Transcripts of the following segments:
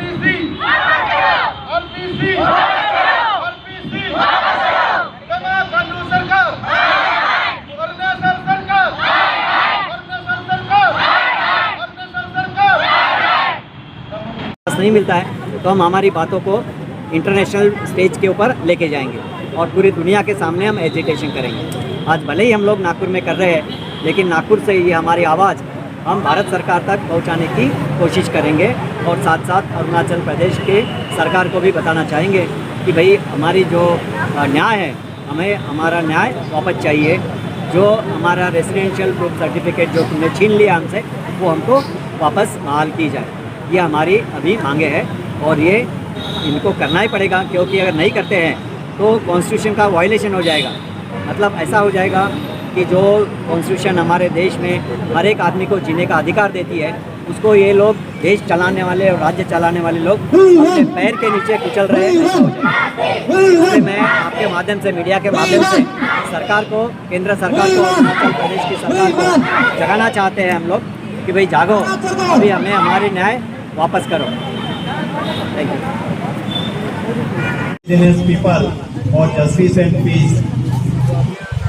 RPC RPC RPC जमा कानून सरकार कर्णेश्वर सरकार कर्णेश्वर सरकार कर्णेश्वर सरकार। नहीं मिलता है तो हम हमारी बातों को इंटरनेशनल स्टेज के ऊपर लेके जाएंगे और पूरी दुनिया के सामने हम एजिटेशन करेंगे। आज भले ही हम लोग नागपुर में कर रहे हैं, लेकिन नागपुर से ये हमारी आवाज़ हम भारत सरकार तक पहुंचाने की कोशिश करेंगे और साथ साथ अरुणाचल प्रदेश के सरकार को भी बताना चाहेंगे कि भाई हमारी जो न्याय है, हमें हमारा न्याय वापस चाहिए। जो हमारा रेसिडेंशियल प्रूफ सर्टिफिकेट जो तुमने छीन लिया हमसे, वो हमको वापस बहाल की जाए। ये हमारी अभी मांगे हैं और ये इनको करना ही पड़ेगा, क्योंकि अगर नहीं करते हैं तो कॉन्स्टिट्यूशन का वायलेशन हो जाएगा। मतलब ऐसा हो जाएगा कि जो कॉन्स्टिट्यूशन हमारे देश में हर एक आदमी को जीने का अधिकार देती है, उसको ये लोग देश चलाने वाले और राज्य चलाने वाले लोग अपने पैर के नीचे कुचल रहे हैं। इसलिए मैं आपके माध्यम से, मीडिया के माध्यम से सरकार को, केंद्र सरकार को, अरुणाचल प्रदेश की सरकार को जगाना चाहते हैं हम लोग कि भाई जागो, अभी हमें हमारी न्याय वापस करो। Thank you. पीपल और जस्टिस एंड पीस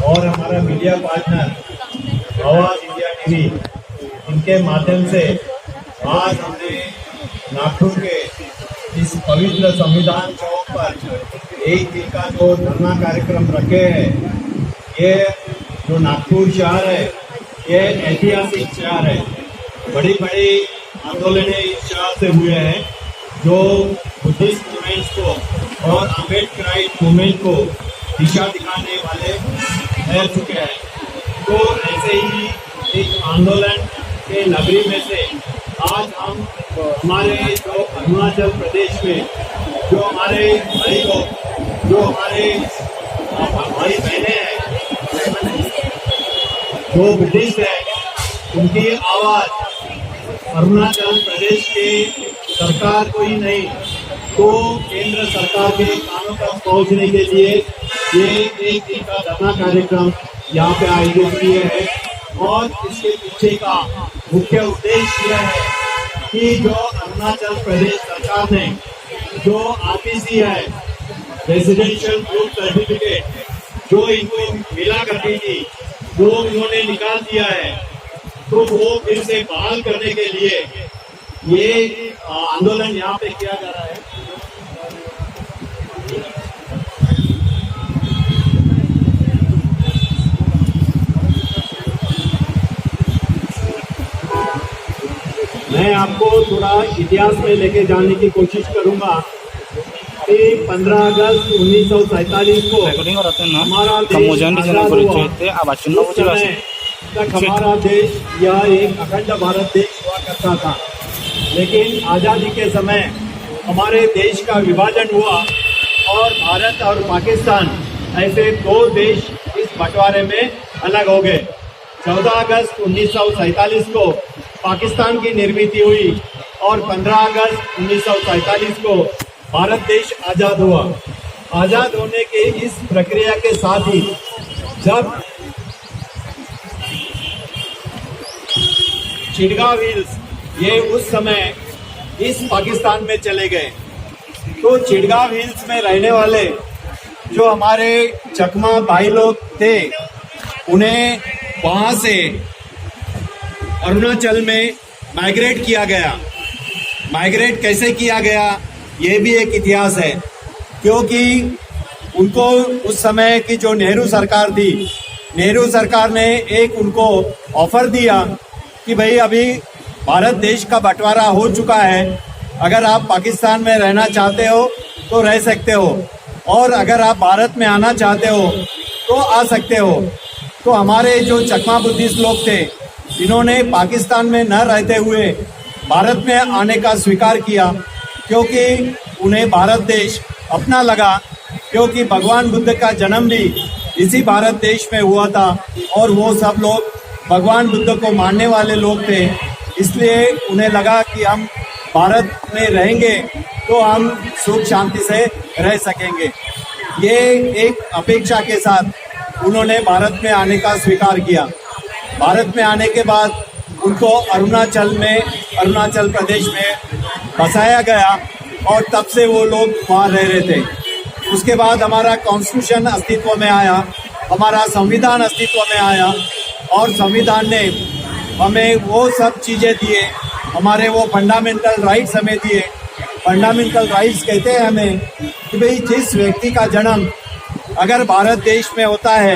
और हमारा मीडिया पार्टनर आवाज इंडिया टीवी, इनके माध्यम से आज हमने नागपुर के इस पवित्र संविधान चौक पर एक दिन का जो धरना कार्यक्रम रखे हैं। ये जो नागपुर शहर है, ये ऐतिहासिक शहर है। बड़ी बड़ी आंदोलनें इस शहर से हुए हैं, जो बुद्धिस्ट मूवमेंट्स को और अम्बेडकराइट मूवमेंट को दिशा दिखाने वाले ठहर चुके हैं। तो ऐसे ही एक आंदोलन के नगरी में से आज हम हमारे जो अरुणाचल प्रदेश में जो हमारे भाई लोग, जो हमारे भाई बहने हैं, जो बुद्धिस्ट है, उनकी आवाज़ अरुणाचल प्रदेश के सरकार को ही नहीं तो केंद्र सरकार के कानों तक पहुंचने के लिए ये एक दिन का धरना कार्यक्रम यहाँ पे आयोजित किए हैं। और इसके पीछे का मुख्य उद्देश्य यह है कि जो अरुणाचल प्रदेश सरकार ने जो आरपीसी है, रेसिडेंशियल प्रूफ सर्टिफिकेट, जो इनको मिला करती थी, वो इन्होंने निकाल दिया है। तो वो फिर से बहाल करने के लिए ये आंदोलन यहाँ पे किया जा रहा है। मैं आपको थोड़ा इतिहास में लेके जाने की कोशिश करूंगा कि 15 अगस्त 1947 को हमारा देश आजाद हुआ। तक हमारा देश यह एक अखंड भारत देश हुआ करता था, लेकिन आज़ादी के समय हमारे देश का विभाजन हुआ और भारत और पाकिस्तान ऐसे दो देश इस बंटवारे में अलग हो गए। 14 अगस्त 1947 को पाकिस्तान की निर्मित हुई और 15 अगस्त 1947 को भारत देश आज़ाद हुआ। आज़ाद होने के इस प्रक्रिया के साथ ही जब चिड़गांव हिल्स ये उस समय इस पाकिस्तान में चले गए, तो चिड़गांव हिल्स में रहने वाले जो हमारे चकमा भाई लोग थे, उन्हें वहाँ से अरुणाचल में माइग्रेट किया गया। माइग्रेट कैसे किया गया, ये भी एक इतिहास है, क्योंकि उनको उस समय की जो नेहरू सरकार थी, नेहरू सरकार ने एक उनको ऑफर दिया कि भाई अभी भारत देश का बंटवारा हो चुका है, अगर आप पाकिस्तान में रहना चाहते हो तो रह सकते हो, और अगर आप भारत में आना चाहते हो तो आ सकते हो। तो हमारे जो चकमा बुद्धिस्ट लोग थे, इन्होंने पाकिस्तान में न रहते हुए भारत में आने का स्वीकार किया, क्योंकि उन्हें भारत देश अपना लगा, क्योंकि भगवान बुद्ध का जन्म भी इसी भारत देश में हुआ था और वो सब लोग भगवान बुद्ध को मानने वाले लोग थे। इसलिए उन्हें लगा कि हम भारत में रहेंगे तो हम सुख शांति से रह सकेंगे। ये एक अपेक्षा के साथ उन्होंने भारत में आने का स्वीकार किया। भारत में आने के बाद उनको अरुणाचल प्रदेश में बसाया गया और तब से वो लोग वहाँ रह रहे थे। उसके बाद हमारा कॉन्स्टिट्यूशन अस्तित्व में आया, हमारा संविधान अस्तित्व में आया और संविधान ने हमें वो सब चीज़ें दिए, हमारे वो फंडामेंटल राइट्स हमें दिए। फंडामेंटल राइट्स कहते हैं हमें कि भाई जिस व्यक्ति का जन्म अगर भारत देश में होता है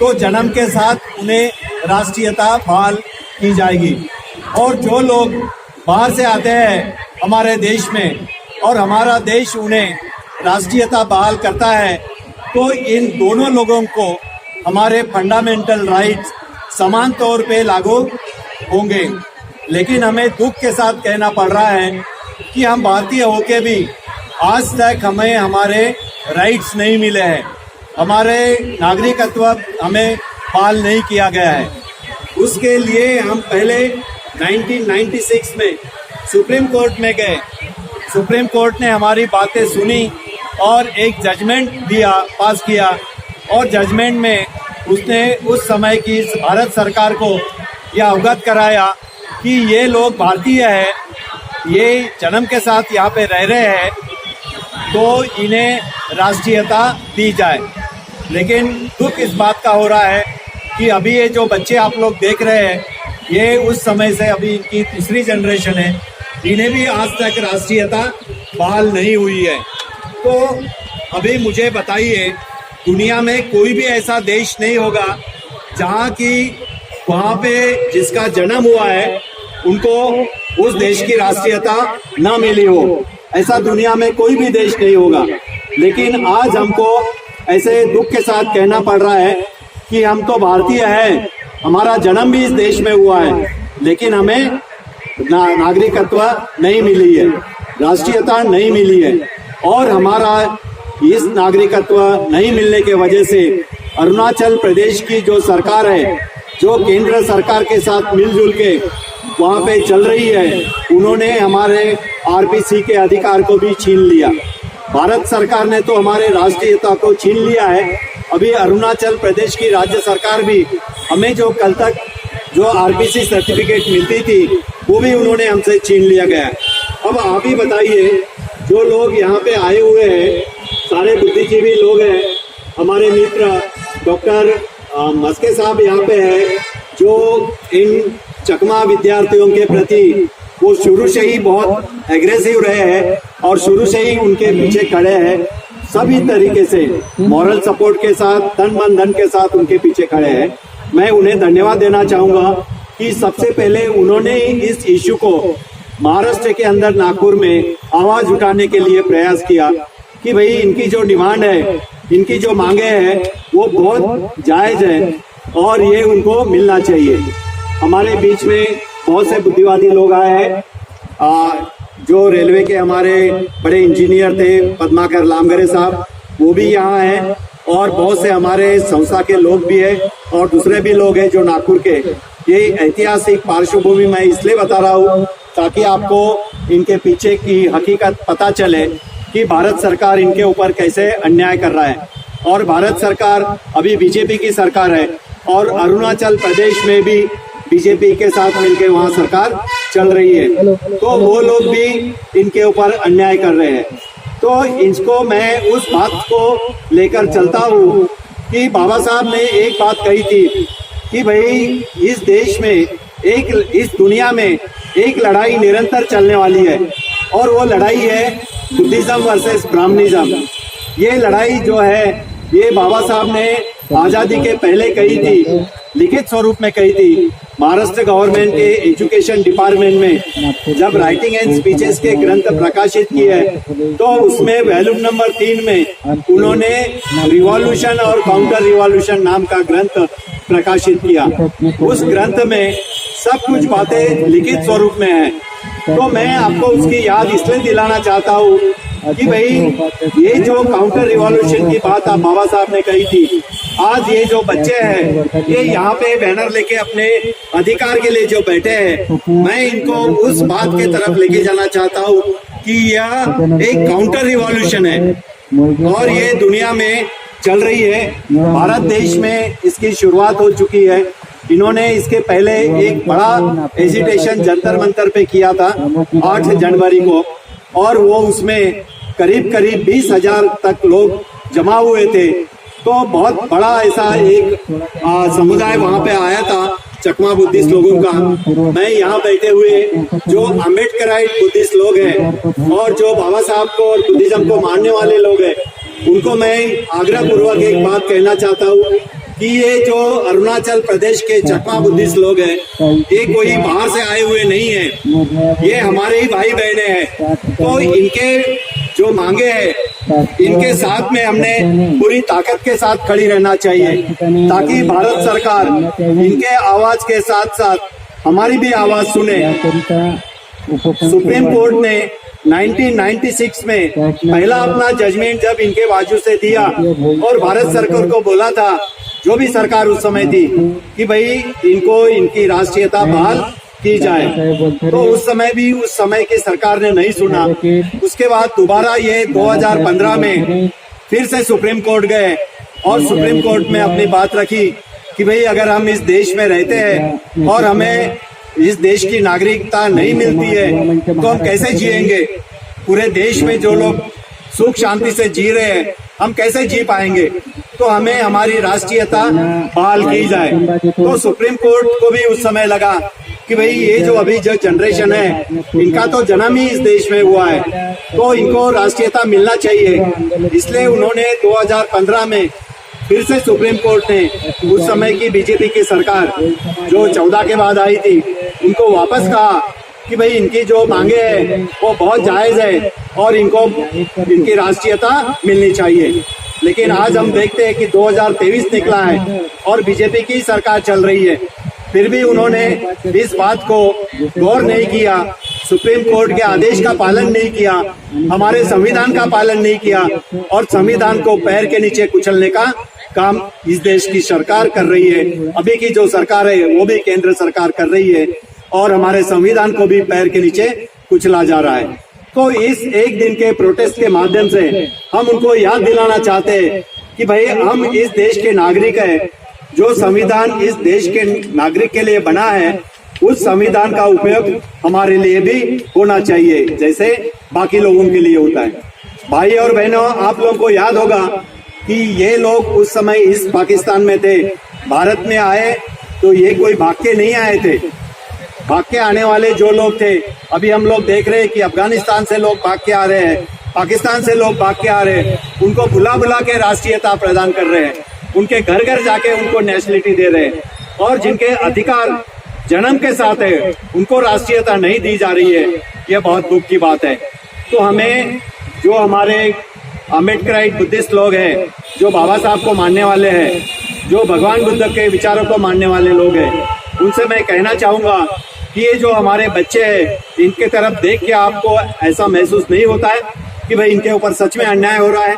तो जन्म के साथ उन्हें राष्ट्रीयता बहाल की जाएगी, और जो लोग बाहर से आते हैं हमारे देश में और हमारा देश उन्हें राष्ट्रीयता बहाल करता है तो इन दोनों लोगों को हमारे फंडामेंटल राइट्स समान तौर पे लागू होंगे। लेकिन हमें दुख के साथ कहना पड़ रहा है कि हम भारतीय होके भी आज तक हमें हमारे राइट्स नहीं मिले हैं, हमारे नागरिकत्व हमें बहाल नहीं किया गया है। उसके लिए हम पहले 1996 में सुप्रीम कोर्ट में गए। सुप्रीम कोर्ट ने हमारी बातें सुनी और एक जजमेंट दिया, पास किया, और जजमेंट में उसने उस समय की भारत सरकार को यह अवगत कराया कि ये लोग भारतीय हैं, ये जन्म के साथ यहाँ पे रह रहे हैं तो इन्हें राष्ट्रीयता दी जाए। लेकिन दुख इस बात का हो रहा है कि अभी ये जो बच्चे आप लोग देख रहे हैं ये उस समय से अभी इनकी तीसरी जनरेशन है, इन्हें भी आज तक राष्ट्रीयता बहाल नहीं हुई है। तो अभी मुझे बताइए, दुनिया में कोई भी ऐसा देश नहीं होगा जहाँ की वहाँ पे जिसका जन्म हुआ है उनको उस देश की राष्ट्रीयता ना मिली हो। ऐसा दुनिया में कोई भी देश नहीं होगा। लेकिन आज हमको ऐसे दुख के साथ कहना पड़ रहा है कि हम तो भारतीय हैं, हमारा जन्म भी इस देश में हुआ है, लेकिन हमें नागरिकत्व नहीं मिली है, राष्ट्रीयता नहीं मिली है। और हमारा इस नागरिकत्व नहीं मिलने के वजह से अरुणाचल प्रदेश की जो सरकार है, जो केंद्र सरकार के साथ मिलजुल के वहाँ पे चल रही है, उन्होंने हमारे आरपीसी के अधिकार को भी छीन लिया। भारत सरकार ने तो हमारे राष्ट्रीयता को छीन लिया है। अभी अरुणाचल प्रदेश की राज्य सरकार भी हमें जो कल तक जो आरपीसी सर्टिफिकेट मिलती थी वो भी उन्होंने हमसे छीन लिया गया है। अब आप ही बताइए, जो लोग यहाँ पे आए हुए हैं सारे बुद्धिजीवी लोग हैं, हमारे मित्र डॉक्टर मस्के साहब यहाँ पे हैं जो इन चकमा विद्यार्थियों के प्रति वो शुरू से ही बहुत एग्रेसिव रहे हैं और शुरू से ही उनके पीछे खड़े हैं, सभी तरीके से मॉरल सपोर्ट के साथ, तन मन धन के साथ उनके पीछे खड़े हैं। मैं उन्हें धन्यवाद देना चाहूँगा कि सबसे पहले उन्होंने इस इश्यू को महाराष्ट्र के अंदर नागपुर में आवाज उठाने के लिए प्रयास किया कि भाई इनकी जो डिमांड है, इनकी जो मांगे हैं वो बहुत जायज़ है और ये उनको मिलना चाहिए। हमारे बीच में बहुत से बुद्धिवादी लोग आए हैं, जो रेलवे के हमारे बड़े इंजीनियर थे पद्माकर लामगरे साहब, वो भी यहाँ हैं, और बहुत से हमारे संस्था के लोग भी हैं और दूसरे भी लोग हैं जो नागपुर के। ये ऐतिहासिक पार्श्वभूमि मैं इसलिए बता रहा हूँ ताकि आपको इनके पीछे की हकीकत पता चले कि भारत सरकार इनके ऊपर कैसे अन्याय कर रहा है। और भारत सरकार अभी बीजेपी की सरकार है और अरुणाचल प्रदेश में भी बीजेपी के साथ मिलकर वहाँ सरकार चल रही है, तो वो लोग भी इनके ऊपर अन्याय कर रहे हैं। तो इसको मैं उस बात को लेकर चलता हूँ कि बाबा साहब ने एक बात कही थी कि भाई इस देश में इस दुनिया में एक लड़ाई निरंतर चलने वाली है और वो लड़ाई है बुद्धिज्म वर्सेस ब्राह्मणिज्म। ये लड़ाई जो है ये बाबा साहब ने आज़ादी के पहले कही थी, लिखित स्वरूप में कही थी। महाराष्ट्र गवर्नमेंट के एजुकेशन डिपार्टमेंट में जब राइटिंग एंड स्पीचेस के ग्रंथ प्रकाशित किए तो उसमें वॉल्यूम नंबर 3 में उन्होंने रिवॉल्यूशन और काउंटर रिवॉल्यूशन नाम का ग्रंथ प्रकाशित किया। उस ग्रंथ में सब कुछ बातें लिखित स्वरूप में है। तो मैं आपको उसकी याद इसलिए दिलाना चाहता हूँ कि भाई ये जो काउंटर रिवॉल्यूशन की बात आप बाबा साहब ने कही थी, आज ये जो बच्चे हैं ये यहाँ पे बैनर लेके अपने अधिकार के लिए जो बैठे हैं, मैं इनको उस बात के तरफ लेके जाना चाहता हूँ कि यह एक काउंटर रिवॉल्यूशन है और ये दुनिया में चल रही है। भारत देश में इसकी शुरुआत हो चुकी है इन्होंने इसके पहले एक बड़ा एजिटेशन जंतर मंतर पे किया था 8 जनवरी को, और वो उसमें करीब 20,000 तक लोग जमा हुए थे। तो बहुत बड़ा ऐसा एक समुदाय वहाँ पे आया था चकमा बुद्धिस्ट लोगों का। मैं यहाँ बैठे हुए जो अम्बेडकराइट बुद्धिस्ट लोग हैं और जो बाबा साहब को और बुद्धिज्म को मानने वाले लोग हैं, उनको मैं आग्रह पूर्वक एक बात कहना चाहता हूँ कि ये जो अरुणाचल प्रदेश के चकमा बुद्धिस्ट लोग हैं, ये कोई बाहर से आए हुए नहीं है, ये हमारे ही भाई बहने हैं। तो इनके जो मांगे हैं, इनके साथ में हमने पूरी ताकत के साथ खड़ी रहना चाहिए, ताकि भारत सरकार इनके आवाज के साथ साथ हमारी भी आवाज सुने। सुप्रीम कोर्ट ने 1996 में पहला अपना जजमेंट जब इनके बाजू से दिया और भारत सरकार को बोला था, जो भी सरकार उस समय थी, कि भाई इनको इनकी राष्ट्रीयता बहाल की जाए, तो उस समय भी उस समय की सरकार ने नहीं सुना। उसके बाद दोबारा ये 2015 में फिर से सुप्रीम कोर्ट गए और सुप्रीम कोर्ट में अपनी बात रखी कि भाई अगर हम इस देश में रहते हैं और हमें इस देश की नागरिकता नहीं मिलती है तो हम कैसे जिएंगे? पूरे देश में जो लोग सुख शांति से जी रहे हैं, हम कैसे जी पाएंगे? तो हमें हमारी राष्ट्रीयता बहाल की जाए। तो सुप्रीम कोर्ट को भी उस समय लगा कि भाई ये जो अभी जो जनरेशन है, इनका तो जन्म ही इस देश में हुआ है, तो इनको राष्ट्रीयता मिलना चाहिए। इसलिए उन्होंने 2015 में फिर से सुप्रीम कोर्ट ने उस समय की बीजेपी की सरकार जो 14 के बाद आई थी, उनको वापस कहा कि भाई इनकी जो मांगे हैं वो बहुत जायज है और इनको इनकी राष्ट्रीयता मिलनी चाहिए। लेकिन आज हम देखते हैं कि 2023 निकला है और बीजेपी की सरकार चल रही है, फिर भी उन्होंने इस बात को गौर नहीं किया, सुप्रीम कोर्ट के आदेश का पालन नहीं किया, हमारे संविधान का पालन नहीं किया और संविधान को पैर के नीचे कुचलने का काम इस देश की सरकार कर रही है। अभी की जो सरकार है वो भी केंद्र सरकार कर रही है और हमारे संविधान को भी पैर के नीचे कुचला जा रहा है। तो इस एक दिन के प्रोटेस्ट के माध्यम से हम उनको याद दिलाना चाहते हैं कि भाई हम इस देश के नागरिक हैं, जो संविधान इस देश के नागरिक के लिए बना है, उस संविधान का उपयोग हमारे लिए भी होना चाहिए, जैसे बाकी लोगों के लिए होता है। भाई और बहनों, आप लोगों को याद होगा कि ये लोग उस समय इस पाकिस्तान में थे, भारत में आए तो ये कोई भाग के नहीं आए थे। भाग के आने वाले जो लोग थे, अभी हम लोग देख रहे हैं कि अफगानिस्तान से लोग भाग के आ रहे हैं, पाकिस्तान से लोग भाग के आ रहे हैं, उनको बुला बुला के राष्ट्रीयता प्रदान कर रहे हैं, उनके घर घर जाके उनको नेशनलिटी दे रहे हैं, और जिनके अधिकार जन्म के साथ है उनको राष्ट्रीयता नहीं दी जा रही है। यह बहुत दुख की बात है। तो हमें जो हमारे अम्बेडकराइट बुद्धिस्ट लोग हैं, जो बाबा साहब को मानने वाले हैं, जो भगवान बुद्ध के विचारों को मानने वाले लोग हैं, उनसे मैं कहना चाहूँगा कि ये जो हमारे बच्चे हैं, इनके तरफ देख के आपको ऐसा महसूस नहीं होता है कि भाई इनके ऊपर सच में अन्याय हो रहा है?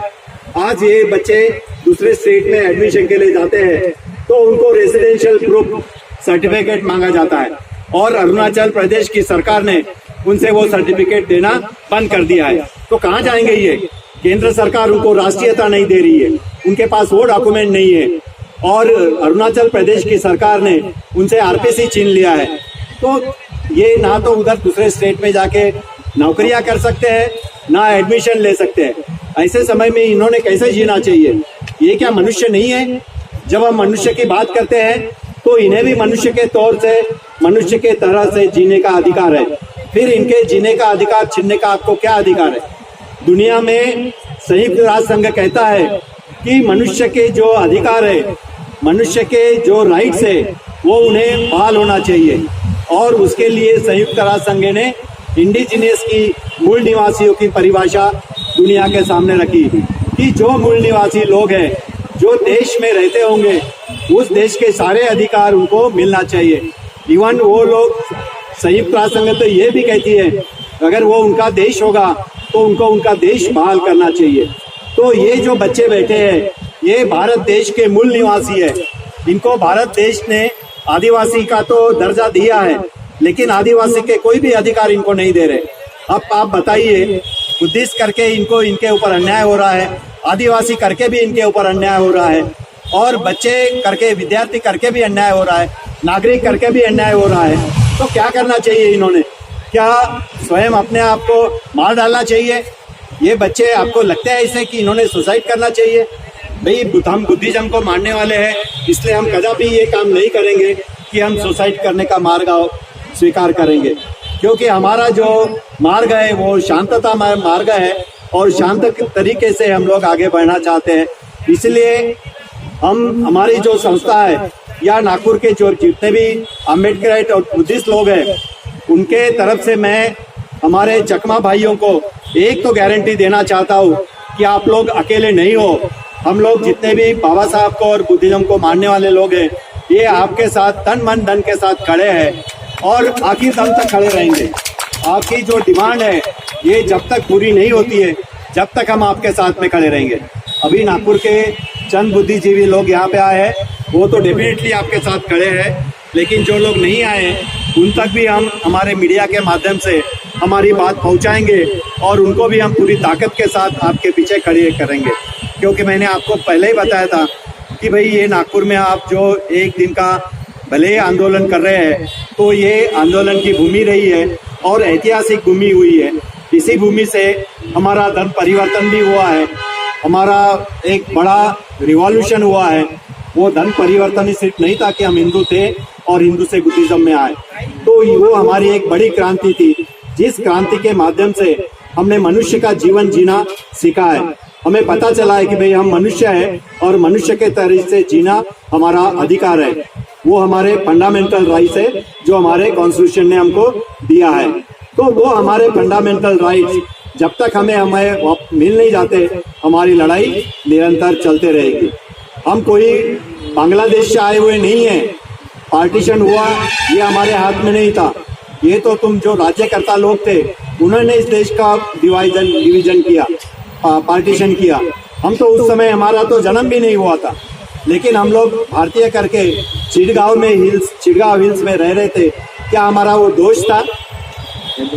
आज ये बच्चे दूसरे स्टेट में एडमिशन के लिए जाते हैं तो उनको रेसिडेंशियल प्रूफ सर्टिफिकेट मांगा जाता है और अरुणाचल प्रदेश की सरकार ने उनसे वो सर्टिफिकेट देना बंद कर दिया है। तो कहाँ जाएंगे ये? केंद्र सरकार उनको राष्ट्रीयता नहीं दे रही है, उनके पास वो डॉक्यूमेंट नहीं है और अरुणाचल प्रदेश की सरकार ने उनसे आरपीसी छीन लिया है। तो ये ना तो उधर दूसरे स्टेट में जाके नौकरियां कर सकते हैं, ना एडमिशन ले सकते हैं। ऐसे समय में इन्होंने कैसे जीना चाहिए? ये क्या मनुष्य नहीं है? जब हम मनुष्य की बात करते हैं तो इन्हें भी मनुष्य के तौर से, मनुष्य के तरह से जीने का अधिकार है। फिर इनके जीने का अधिकार छीनने का आपको क्या अधिकार है? दुनिया में संयुक्त राष्ट्र संघ कहता है कि मनुष्य के जो अधिकार है, मनुष्य के जो राइट्स है, वो उन्हें बहाल होना चाहिए। और उसके लिए संयुक्त राष्ट्र संघ ने इंडिजिनियस की, मूल निवासियों की परिभाषा दुनिया के सामने रखी कि जो मूल निवासी लोग हैं, जो देश में रहते होंगे, उस देश के सारे अधिकार उनको मिलना चाहिए। इवन वो लोग, संयुक्त राष्ट्र संघ तो ये भी कहती है अगर वो उनका देश होगा तो उनको उनका देश बहाल करना चाहिए। तो ये जो बच्चे बैठे हैं, ये भारत देश के मूल निवासी है। इनको भारत देश ने आदिवासी का तो दर्जा दिया है, लेकिन आदिवासी के कोई भी अधिकार इनको नहीं दे रहे। अब आप बताइए, बुद्धिस्ट करके इनको इनके ऊपर अन्याय हो रहा है, आदिवासी करके भी इनके ऊपर अन्याय हो रहा है। और बच्चे करके, विद्यार्थी करके भी अन्याय हो रहा है, नागरिक करके भी अन्याय हो रहा है। तो क्या करना चाहिए इन्होंने? क्या स्वयं अपने आप को मार डालना चाहिए? ये बच्चे, आपको लगता है इसे कि इन्होंने सुसाइड करना चाहिए? भाई, हम बुद्धिज्म को मानने वाले हैं, इसलिए हम कदापि ये काम नहीं करेंगे कि हम सुसाइड करने का मार्ग स्वीकार करेंगे, क्योंकि हमारा जो मार्ग है वो शांतता मार्ग है और शांत तरीके से हम लोग आगे बढ़ना चाहते हैं। इसलिए हमारी जो संस्था है या नागपुर के जो जितने भी अम्बेडकराइट और बुद्धिस्ट लोग हैं, उनके तरफ से मैं हमारे चकमा भाइयों को एक तो गारंटी देना चाहता हूँ कि आप लोग अकेले नहीं हो। हम लोग जितने भी बाबा साहब को और बुद्धिज्म को मानने वाले लोग हैं, ये आपके साथ तन मन धन के साथ खड़े हैं और आखिर दम तक खड़े रहेंगे। आपकी जो डिमांड है ये जब तक पूरी नहीं होती है, जब तक हम आपके साथ में खड़े रहेंगे। अभी नागपुर के चंद बुद्धिजीवी लोग यहाँ पे आए हैं, वो तो डेफिनेटली आपके साथ खड़े हैं, लेकिन जो लोग नहीं आए हैं उन तक भी हम हमारे मीडिया के माध्यम से हमारी बात पहुँचाएंगे और उनको भी हम पूरी ताकत के साथ आपके पीछे खड़े करेंगे। क्योंकि मैंने आपको पहले ही बताया था कि भाई, ये नागपुर में आप जो एक दिन का भले ही आंदोलन कर रहे हैं, तो ये आंदोलन की भूमि रही है और ऐतिहासिक भूमि हुई है। इसी भूमि से हमारा धर्म परिवर्तन भी हुआ है, हमारा एक बड़ा रिवॉल्यूशन हुआ है। वो धर्म परिवर्तन ही सिर्फ नहीं था कि हम हिंदू थे और हिंदू से बुद्धिज्म में आए, तो वो हमारी एक बड़ी क्रांति थी, जिस क्रांति के माध्यम से हमने मनुष्य का जीवन जीना सीखा है। हमें पता चला है कि भाई, हम मनुष्य हैं और मनुष्य के तरीके से जीना हमारा अधिकार है। वो हमारे फंडामेंटल राइट्स है जो हमारे कॉन्स्टिट्यूशन ने हमको दिया है। तो वो हमारे फंडामेंटल राइट्स जब तक हमें मिल नहीं जाते, हमारी लड़ाई निरंतर चलते रहेगी। हम कोई बांग्लादेश से आए हुए नहीं हैं। पार्टीशन हुआ ये हमारे हाथ में नहीं था, ये तो तुम जो राज्यकर्ता लोग थे उन्होंने इस देश का डिवीजन किया, पार्टीशन किया। हम तो उस समय, हमारा तो जन्म भी नहीं हुआ था, लेकिन हम लोग भारतीय करके चिड़गांव हिल्स में रह रहे थे। क्या हमारा वो दोष था?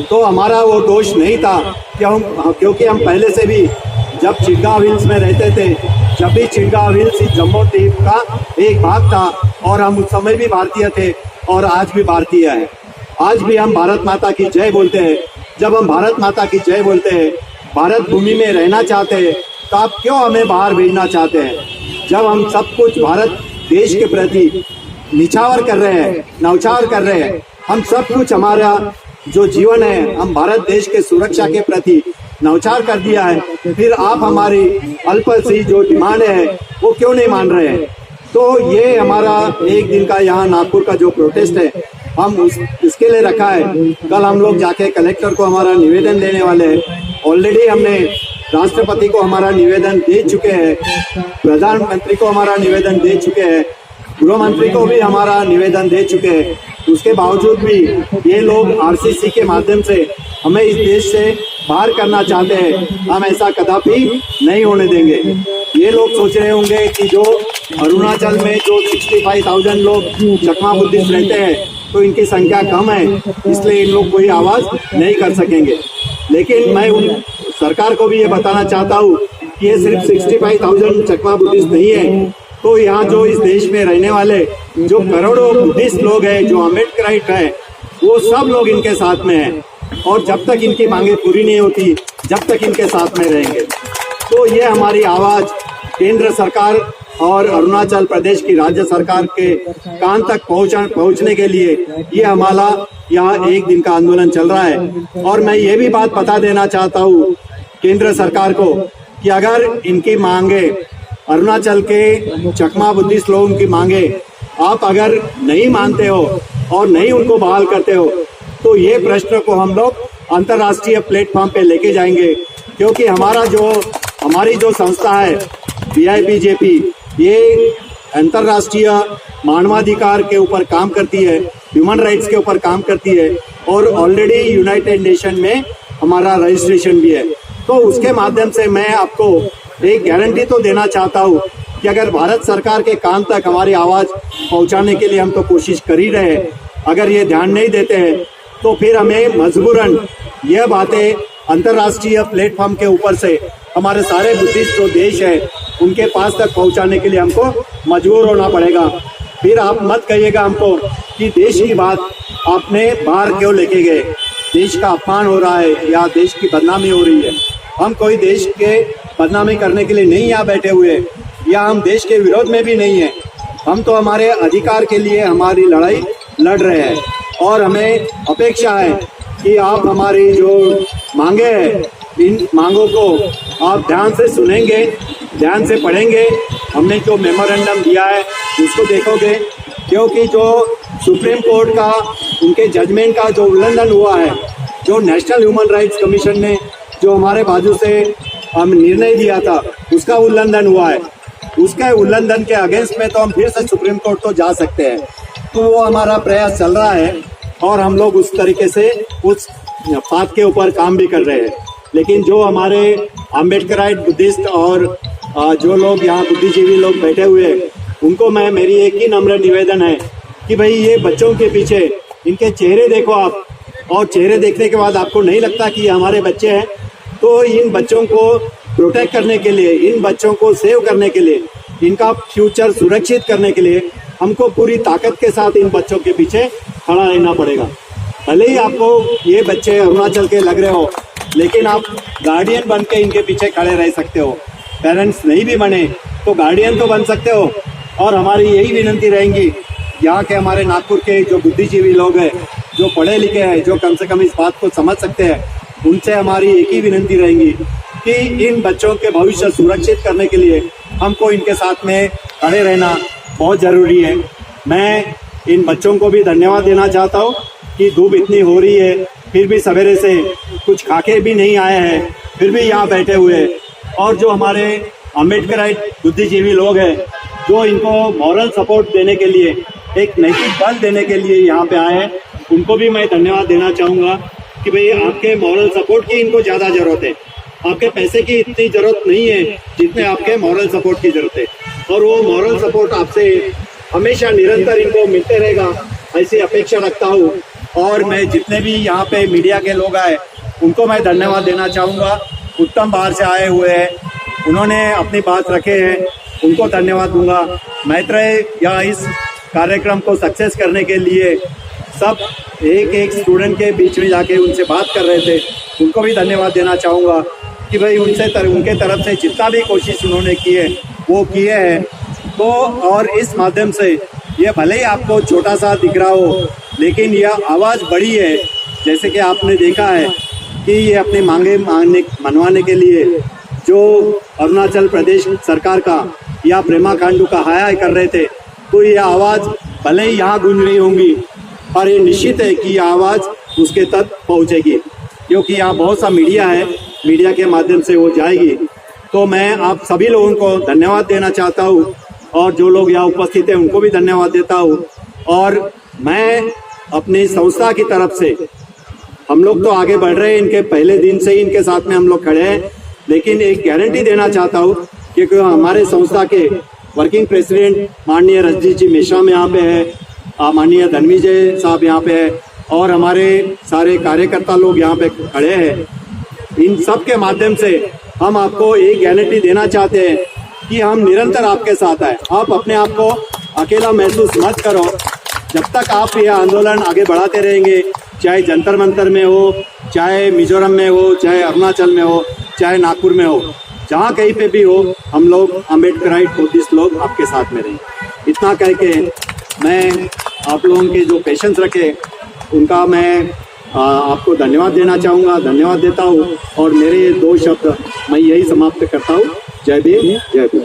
तो हमारा वो दोष नहीं था क्योंकि हम पहले से भी जब चिड़गांव हिल्स में रहते थे, जब भी चिड़गांव हिल्स जम्मू द्वीप का एक भाग था और हम उस समय भी भारतीय थे और आज भी भारतीय है। आज भी हम भारत माता की जय बोलते हैं। जब हम भारत माता की जय बोलते हैं, भारत भूमि में रहना चाहते हैं, तो आप क्यों हमें बाहर भेजना चाहते हैं? जब हम सब कुछ भारत देश के प्रति निछावर कर रहे हैं, नौछावर कर रहे हैं, हम सब कुछ, हमारा जो जीवन है, हम भारत देश के सुरक्षा के प्रति नौछावर कर दिया है, फिर आप हमारी अल्प सी जो डिमांड है वो क्यों नहीं मान रहे हैं? तो ये हमारा एक दिन का यहाँ नागपुर का जो प्रोटेस्ट है, हम इसके लिए रखा है। कल हम लोग जाके कलेक्टर को हमारा निवेदन देने वाले हैं। ऑलरेडी हमने राष्ट्रपति को हमारा निवेदन दे चुके हैं, प्रधानमंत्री को हमारा निवेदन दे चुके हैं, गृह मंत्री को भी हमारा निवेदन दे चुके हैं। उसके बावजूद भी ये लोग आरसीसी के माध्यम से हमें इस देश से बाहर करना चाहते हैं। हम ऐसा कदापि नहीं होने देंगे। ये लोग सोच रहे होंगे कि जो अरुणाचल में जो 65,000 लोग चकमा बुद्धिस्ट रहते हैं, तो इनकी संख्या कम है, इसलिए इन लोग कोई आवाज़ नहीं कर सकेंगे। लेकिन मैं उन सरकार को भी ये बताना चाहता हूँ कि ये सिर्फ 65,000 चकमा बुद्धिस्ट नहीं है। तो यहाँ जो इस देश में रहने वाले जो करोड़ों बुद्धिस्ट लोग हैं, जो अम्बेडकराइट हैं, वो सब लोग इनके साथ में हैं और जब तक इनकी मांगे पूरी नहीं होती, जब तक इनके साथ में रहेंगे। तो ये हमारी आवाज़ केंद्र सरकार और अरुणाचल प्रदेश की राज्य सरकार के कान तक पहुंचने के लिए ये हमारा यहाँ एक दिन का आंदोलन चल रहा है। और मैं ये भी बात बता देना चाहता हूँ केंद्र सरकार को कि अगर इनकी मांगे, अरुणाचल के चकमा बुद्धिस्ट लोगों की मांगे आप अगर नहीं मानते हो और नहीं उनको बहाल करते हो, तो ये प्रश्न को हम लोग अंतर्राष्ट्रीय प्लेटफॉर्म पे लेके जाएंगे। क्योंकि हमारी जो संस्था है BIBJP, ये अंतर्राष्ट्रीय मानवाधिकार के ऊपर काम करती है, ह्यूमन राइट्स के ऊपर काम करती है और ऑलरेडी यूनाइटेड नेशन में हमारा रजिस्ट्रेशन भी है। तो उसके माध्यम से मैं आपको एक गारंटी तो देना चाहता हूँ कि अगर भारत सरकार के कान तक हमारी आवाज़ पहुँचाने के लिए हम तो कोशिश कर ही रहे हैं, अगर ये ध्यान नहीं देते हैं तो फिर हमें मजबूरन यह बातें अंतर्राष्ट्रीय प्लेटफॉर्म के ऊपर से हमारे सारे बुद्धिस्ट जो देश है उनके पास तक पहुंचाने के लिए हमको मजबूर होना पड़ेगा। फिर आप मत कहिएगा हमको कि देश की बात आपने बाहर क्यों लेके गए, देश का अपमान हो रहा है या देश की बदनामी हो रही है। हम कोई देश के बदनामी करने के लिए नहीं यहाँ बैठे हुए, या हम देश के विरोध में भी नहीं है। हम तो हमारे अधिकार के लिए हमारी लड़ाई लड़ रहे हैं और हमें अपेक्षा है कि आप हमारी जो मांगे हैं, इन मांगों को आप ध्यान से सुनेंगे, ध्यान से पढ़ेंगे। हमने जो मेमोरेंडम दिया है उसको देखोगे, क्योंकि जो सुप्रीम कोर्ट का उनके जजमेंट का जो उल्लंघन हुआ है, जो नेशनल ह्यूमन राइट्स कमीशन ने जो हमारे बाजू से हम निर्णय दिया था, उसका उल्लंघन हुआ है। उसके उल्लंघन के अगेंस्ट में तो हम फिर से सुप्रीम कोर्ट तो जा सकते हैं। तो वो हमारा प्रयास चल रहा है और हम लोग उस तरीके से उस बात के ऊपर काम भी कर रहे हैं। लेकिन जो हमारे अम्बेडकराइट बुद्धिस्ट और जो लोग यहाँ बुद्धिजीवी लोग बैठे हुए हैं, उनको मेरी एक ही नम्र निवेदन है कि भाई ये बच्चों के पीछे इनके चेहरे देखो आप, और चेहरे देखने के बाद आपको नहीं लगता कि ये हमारे बच्चे हैं, तो इन बच्चों को प्रोटेक्ट करने के लिए, इन बच्चों को सेव करने के लिए, इनका फ्यूचर सुरक्षित करने के लिए हमको पूरी ताकत के साथ इन बच्चों के पीछे खड़ा रहना पड़ेगा। भले ही आपको ये बच्चे अरुणाचल के लग रहे हो, लेकिन आप गार्डियन बन के इनके पीछे खड़े रह सकते हो। पेरेंट्स नहीं भी बने तो गार्डियन तो बन सकते हो। और हमारी यही विनती रहेंगी, यहाँ के हमारे नागपुर के जो बुद्धिजीवी लोग हैं, जो पढ़े लिखे हैं, जो कम से कम इस बात को समझ सकते हैं, उनसे हमारी एक ही विनती रहेंगी कि इन बच्चों के भविष्य सुरक्षित करने के लिए हमको इनके साथ में खड़े रहना बहुत ज़रूरी है। मैं इन बच्चों को भी धन्यवाद देना चाहता हूँ कि धूप इतनी हो रही है, फिर भी सवेरे से कुछ खाके भी नहीं आए हैं, फिर भी यहाँ बैठे हुए हैं। और जो हमारे अम्बेडकराइट बुद्धिजीवी लोग हैं, जो इनको मॉरल सपोर्ट देने के लिए, एक नैतिक बल देने के लिए यहाँ पे आए हैं, उनको भी मैं धन्यवाद देना चाहूँगा कि भाई आपके मॉरल सपोर्ट की इनको ज़्यादा ज़रूरत है। आपके पैसे की इतनी ज़रूरत नहीं है जितने आपके मॉरल सपोर्ट की ज़रूरत है, और वो मॉरल सपोर्ट आपसे हमेशा निरंतर इनको मिलते रहेगा, ऐसी अपेक्षा रखता हूँ। और मैं जितने भी यहाँ पे मीडिया के लोग आए उनको मैं धन्यवाद देना चाहूँगा। उत्तम बाहर से आए हुए हैं, उन्होंने अपनी बात रखे हैं, उनको धन्यवाद दूंगा। मैत्रेय या इस कार्यक्रम को सक्सेस करने के लिए सब एक एक स्टूडेंट के बीच में जाके उनसे बात कर रहे थे, उनको भी धन्यवाद देना चाहूँगा कि भाई उनके तरफ से जितना भी कोशिश उन्होंने की है वो किए हैं। तो और इस माध्यम से ये भले ही आपको छोटा सा दिख रहा हो, लेकिन यह आवाज़ बड़ी है। जैसे कि आपने देखा है कि ये अपनी मांगे मनवाने के लिए जो अरुणाचल प्रदेश सरकार का या प्रेमा खांडू का हाया कर रहे थे, तो ये आवाज़ भले ही यहाँ गूंज रही होंगी, पर ये निश्चित है कि यह आवाज़ उसके तक पहुँचेगी, क्योंकि यहाँ बहुत सा मीडिया है, मीडिया के माध्यम से वो जाएगी। तो मैं आप सभी लोगों को धन्यवाद देना चाहता हूँ, और जो लोग यहाँ उपस्थित हैं उनको भी धन्यवाद देता हूँ। और मैं अपनी संस्था की तरफ से, हम लोग तो आगे बढ़ रहे हैं, इनके पहले दिन से ही इनके साथ में हम लोग खड़े हैं, लेकिन एक गारंटी देना चाहता हूँ क्योंकि हमारे संस्था के वर्किंग प्रेसिडेंट माननीय रजनीश जी मिश्रा में यहाँ पे है, माननीय धनविजय साहब यहाँ पे है, और हमारे सारे कार्यकर्ता लोग यहाँ पे खड़े हैं। इन सब के माध्यम से हम आपको एक गारंटी देना चाहते हैं कि हम निरंतर आपके साथ हैं। आप अपने आप को अकेला महसूस मत करो। जब तक आप यह आंदोलन आगे बढ़ाते रहेंगे, चाहे जंतर मंतर में हो, चाहे मिजोरम में हो, चाहे अरुणाचल में हो, चाहे नागपुर में हो, जहाँ कहीं पे भी हो, हम लोग अम्बेडकराइट बुद्धिस्ट लोग आपके साथ में रहेंगे। इतना कह के मैं आप लोगों के जो पेशेंस रखे उनका मैं आपको धन्यवाद देना चाहूँगा, धन्यवाद देता हूँ। और मेरे 2 शब्द मैं यही समाप्त करता हूँ। जय भीम, जय भीम।